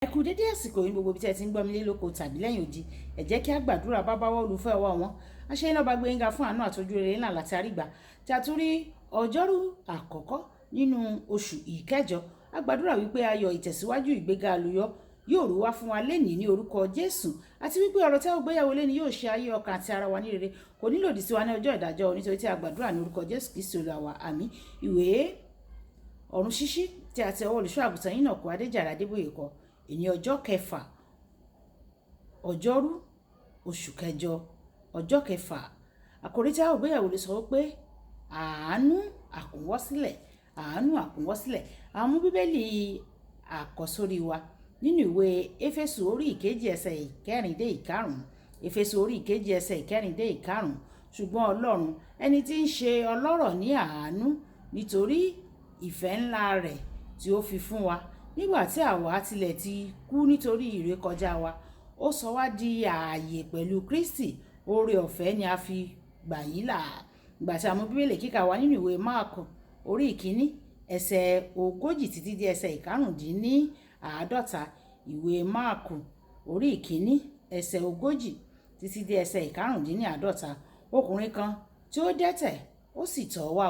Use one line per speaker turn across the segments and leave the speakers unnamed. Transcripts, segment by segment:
Ẹ kú dédé àsìkò yìí gbogbo bí tẹ́ ti ń gbọ́ mi lé lóko tàbí lẹ́yìn odi. Ẹ jẹ́ kí a gbàdúrà bá báwọ́ olùfẹ́ ọwọ́ wọn. Aṣẹ́yìn lọ́ba gbẹ̀ngà fún àánú àtọ́jú rere ńlá láti àrígbà. Tí a tún rí ọjọ́rú àkọ́kọ́ nínú oṣù ìkẹjọ. A gbàdúrà wípé ayọ̀ ìtẹ̀síwájú ìgbéga àlùyọ yóò rú wá fún wa lénìí ní orúkọ Jésù. Àti wípé ọ̀rọ̀ tẹ́ ò gbéyàwó lénìí yóò ṣe ayé ọkàn àti ara wa ní rere. Kò ní lòdì sí wa ní ọjọ́ ìdájọ́ nítorí tí a gbàdúrà ní orúkọ Jésù Kristi Olúwa wa. Àmín. Ìwé ọ̀run ṣíṣí tí a ti ọwọ́ olùṣọ́ àgùntàn Enoch Adéjàre Adébóyè kọ. Èní ọjọ́ kẹfà ọjọ́rú oṣù kẹjọ ọjọ́ kẹfà. Àkòrí tí a ò gbéyàwó lè sọ pé àánú àkúnwọ́sílẹ̀, àánú àkúnwọ́sílẹ̀. A mú bíbélì àkọ́sórí wa nínú ìwé Éfésù orí ìkejì ẹsẹ̀ ìkẹrin dé ìkarùn-ún. Éfésù orí ìkejì ẹsẹ̀ ìkẹrin dé ìkarùn-ún. Ṣùgbọ́n Ọlọ́run ẹni tí ń ṣe ọlọ́rọ̀ ní àánú nítorí ìfẹ́ ńlá rẹ̀ tí ó fi fún wa nígbà tí àwa tilẹ̀ ti kú nítorí ìrékọjá wa, ó sọ wá di ààyè pẹ̀lú Kristi. Oore ọ̀fẹ́ ni a fi gbà yín là. Ìgbà tí a mú bíbélì kíkà wa nínú ìwé Máàkù orí ìkíní ẹsẹ̀ 40 títí dé ẹsẹ̀ ìkarùndínláàádọ́ta. Ìwé Máàkù orí ìkíní ẹsẹ̀ 40 títí dé ẹsẹ̀ ìkarùndínláàádọ́ta. Ọkùnrin kan tí ó dẹ́tẹ̀ ó sì tọ̀ wá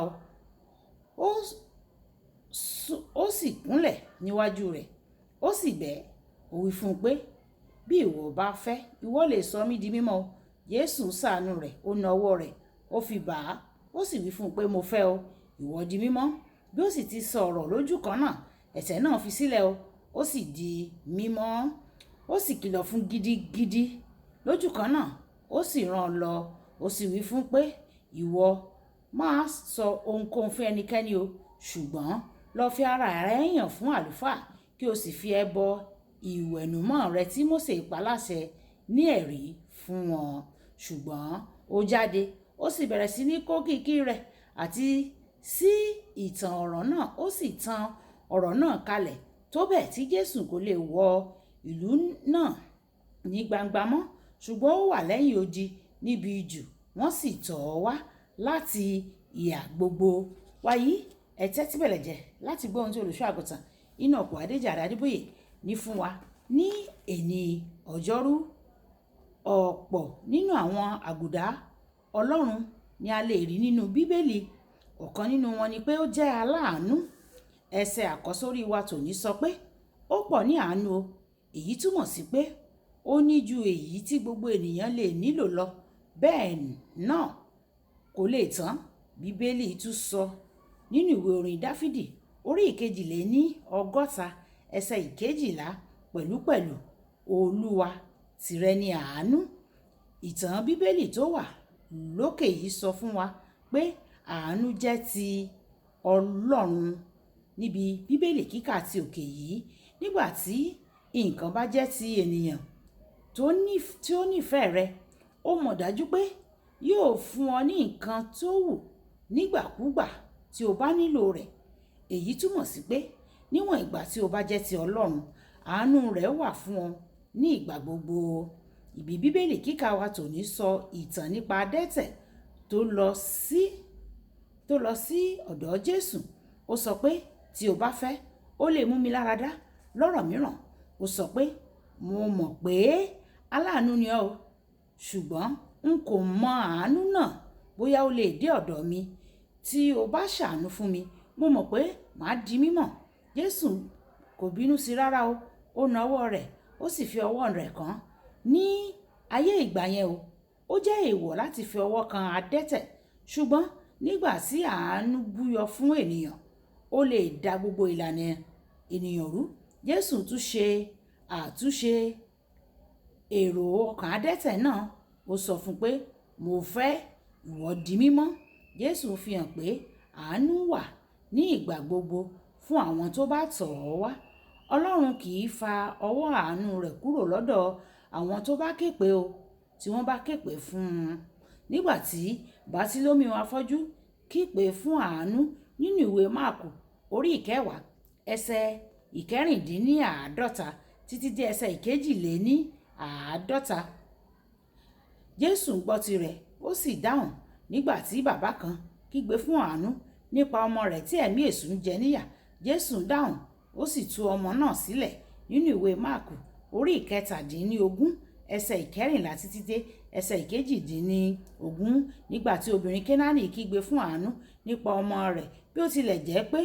ó sì kúnlẹ̀ níwájú rẹ̀, ó sì bẹ̀ ẹ́. Ó wí fún un pé, bí ìwọ bá fẹ́, ìwọ lè sọ mí di mímọ́ o. Jésù ṣàánú rẹ̀, ó na ọwọ́ rẹ̀, ó fi bà á, ó sì wí fún un pé, mo fẹ́ o, ìwọ di mímọ́. Bí ó sì ti sọ ọ̀rọ̀ lójú kan náà, ẹ̀ṣẹ̀ náà fi sílẹ̀ o, ó sì di mímọ́. Ó sì kìlọ̀ fún gidigidi lójú kan náà, ó sì rán an lọ. Ó sì wí fún un pé, ìwọ má sọ ohunkóhun fún ẹnikẹ́ni o, ṣùgbọ́n lọ fi ara rẹ yàn fún àlùfáà kí o sì fi ẹbọ ìwẹ̀nùmọ́ rẹ tí Mósè paláṣẹ ní ẹ̀rí fún wọn. Ṣùgbọ́n ó jáde, ó sì bẹ̀rẹ̀ sí ní kó kìkì rẹ̀ àti sí ìtàn ọ̀rọ̀ náà. Ó sì tan ọ̀rọ̀ náà kalẹ̀ tó bẹ́ẹ̀ tí Jésù kò lè wọ ìlú náà ní gbangba mọ́, ṣùgbọ́n ó wà lẹ́yìn odi níbi jù. Wọ́n sì tọ̀ ọ́ wá láti ìhà gbogbo. Wàyí ẹ tẹ́tí bẹ̀lẹ̀ jẹ́ láti gbọ́ ohun tí olùṣọ́ àgùntàn Enoch Adéjàre Adébóyè ní fún wa ní èní ọjọ́rú. Ọ̀pọ̀ nínú àwọn àgùdá Ọlọ́run ni a lè rí nínú Bíbélì. Ọ̀kan nínú wọn ni pé ó jẹ́ aláàánú. Ẹsẹ̀ àkọ́sórí wa tòní sọ pé ó pọ̀ ní àánú o. Èyí túmọ̀ sí pé ó ní ju èyí tí gbogbo ènìyàn lè nílò lọ. Bẹ́ẹ̀ náà kò lè tán. Bíbélì tún sọ nínú ìwé orin Dáfídì orí ìkejìléní-ọgọ́ta ẹsẹ̀ ìkejìlá pẹ̀lúpẹ̀lú, Olúwa tìrẹ ni àánú. Ìtàn Bíbélì tó wà lókè yìí sọ fún wa pé àánú jẹ́ ti Ọlọ́run níbi Bíbélì kíkà ti òkè yìí. Nígbà tí nǹkan bá jẹ́ ti ènìyàn tí ó nífẹ̀ẹ́ rẹ, ó mọ̀ dájú pé yóò fún ọ ní nǹkan tó wù nígbàkúgbà tí o bá nílò rẹ̀. Èyí túmọ̀ sí pé níwọ̀n ìgbà tí o bá jẹ́ ti Ọlọ́run, àánú rẹ̀ wà fún ọ ní ìgbà gbogbo. Ibi Bíbélì kíkà wa tòní sọ ìtàn nípa adẹ́tẹ̀ tó lọ sí ọ̀dọ̀ Jésù. Ó sọ pé tí o bá fẹ́, ó lè mú mi láradá. Lọ́rọ̀ mìíràn, ó sọ pé mo mọ̀ pé aláàánú ni ọ́, ṣùgbọ́n n kò mọ àánú náà bóyá ó lè dé ọ̀dọ̀ mi. Tí o bá ṣàánú fún mi, mo mọ̀ pé màá di mímọ́. Jésù kò bínú sí rárá o. Ó na ọwọ́ rẹ̀, ó sì fi ọwọ́ rẹ̀ kàn án. Ní ayé ìgbà yẹn o, ó jẹ́ èèwọ̀ láti fi ọwọ́ kan adẹ́tẹ̀. Ṣùgbọ́n nígbà tí àánú búyọ fún ènìyàn, ó lè dá gbogbo ìlànà ènìyàn rú. Jésù tún ṣe àtúnṣe èrò ọkàn adẹ́tẹ̀ náà. Ó sọ fún un pé, mo fẹ́, ìwọ di mímọ́. Jésù fi hàn pé àánú wà ní ìgbà gbogbo fún àwọn tó bá tọ̀ ọ́ wá. Ọlọ́run kì í fa ọwọ́ àánú rẹ̀ kúrò lọ́dọ̀ àwọn tó bá képe o, tí wọ́n bá képe fún un. Nígbà tí Bátílómíù afọ́jú képe fún àánú nínú ìwé Máàkù orí ìkẹwàá ẹsẹ̀ ìkẹrìndínláàádọ́ta títí dé ẹsẹ̀ ìkejìléní-àádọ́ta. Jésù gbọ́ tirẹ̀, ó sì dáhùn. Nígbà tí bàbá kan kígbe fún àánú nípa ọmọ rẹ̀ tí ẹ̀mí èṣù ń jẹ níyà, Jésù dáhùn, ó sì tú ọmọ náà sílẹ̀ nínú ìwé Máàkù orí ìkẹtàdínlógún ẹsẹ̀ ìkẹrìnlá títí dé ẹsẹ̀ ìkejìdínlógún. Nígbà tí obìnrin Kénáánì kígbe fún àánú nípa ọmọ rẹ̀, bí ó tilẹ̀ jẹ́ pé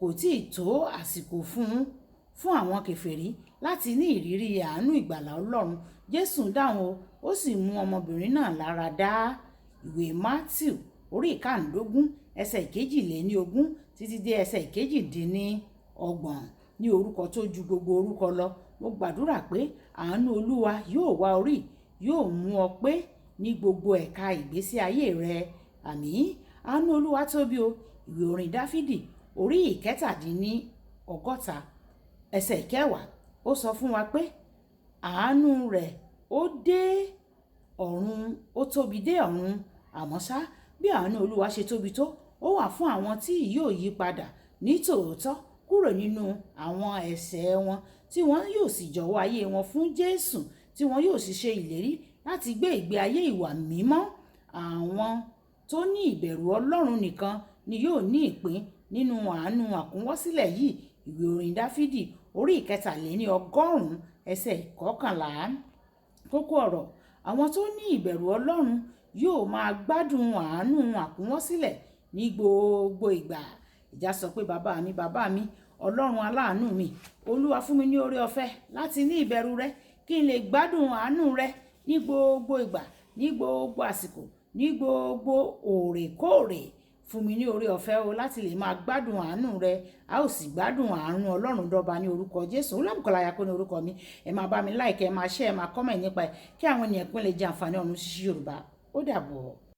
kò tíì tó àsìkò fún àwọn kèfèrí láti ní ìrírí àánú ìgbàlà Ọlọ́run, Jésù dáhùn ó sì mú ọmọbìnrin náà lára dá. Ìwé Mátíù orí ìkàndógún ẹsẹ̀ ìkejìléníogún títí dé ẹsẹ̀ ìkejìdínlọ́gbọ̀n. Ní orúkọ tó ju gbogbo orúkọ lọ, mo gbàdúrà pé àánú Olúwa yóò wá orí, yóò mú ọ pé ní gbogbo ẹ̀ka ìgbésí ayé rẹ. Àmín. Àánú Olúwa tóbi o. Ìwé orin Dáfídì orí ìkẹtàdínlọ́gọ́ta ẹsẹ̀ ìkẹwàá ó sọ fún wa pé àánú rẹ̀ ó dé ọ̀run, ó tóbi dé ọ̀run. Àmọ́ ṣá, bí àánú Olúwa ṣe tóbi tó, ó wà fún àwọn tí yóò yí padà ní tòótọ́ kúrò nínú àwọn ẹ̀ṣẹ̀ wọn, tí wọ́n yóò sì jọ̀wọ́ ayé wọn fún Jésù, tí wọ́n yóò sì ṣe ìlérí láti gbé ìgbé ayé ìwà mímọ́. Àwọn tó ní ìbẹ̀rù Ọlọ́run nìkan ni yóò ní ìpín nínú àánú àkúnwọ́sílẹ̀ yìí. Ìwé orin Dáfídì orí ìkẹtàléníọgọ́rùn-ún ẹsẹ̀ ìkọkànlá. Kókó ọ̀rọ̀: àwọn tó ní ìbẹ̀rù Ọlọ́run yóò máa gbádùn àánú àkúnwọ́sílẹ̀ ní gbogbo ìgbà. Ìjà sọ pé bàbá mi, Ọlọ́run aláàánú mi, Olúwa fún mi ní oore ọ̀fẹ́ láti ní ìbẹ̀rù rẹ, kí n lè gbádùn àánú rẹ ní gbogbo ìgbà, ní gbogbo àsìkò, ní gbogbo òrèkóòrè. Fún mi ní oore ọ̀fẹ́ o láti lè máa gbádùn àánú rẹ. A ó sì gbádùn àánú Ọlọ́run dọ́ba ní orúkọ Jésù. Olúbùkọ́lá Ayako ní orúkọ mi. Ẹ máa bá mi like, ẹ máa share, ẹ máa comment nípa ẹ̀ kí àwọn ènìyàn pín lè jẹ àǹfààní ọ̀run ṣíṣí Yorùbá. Ó dàbọ̀.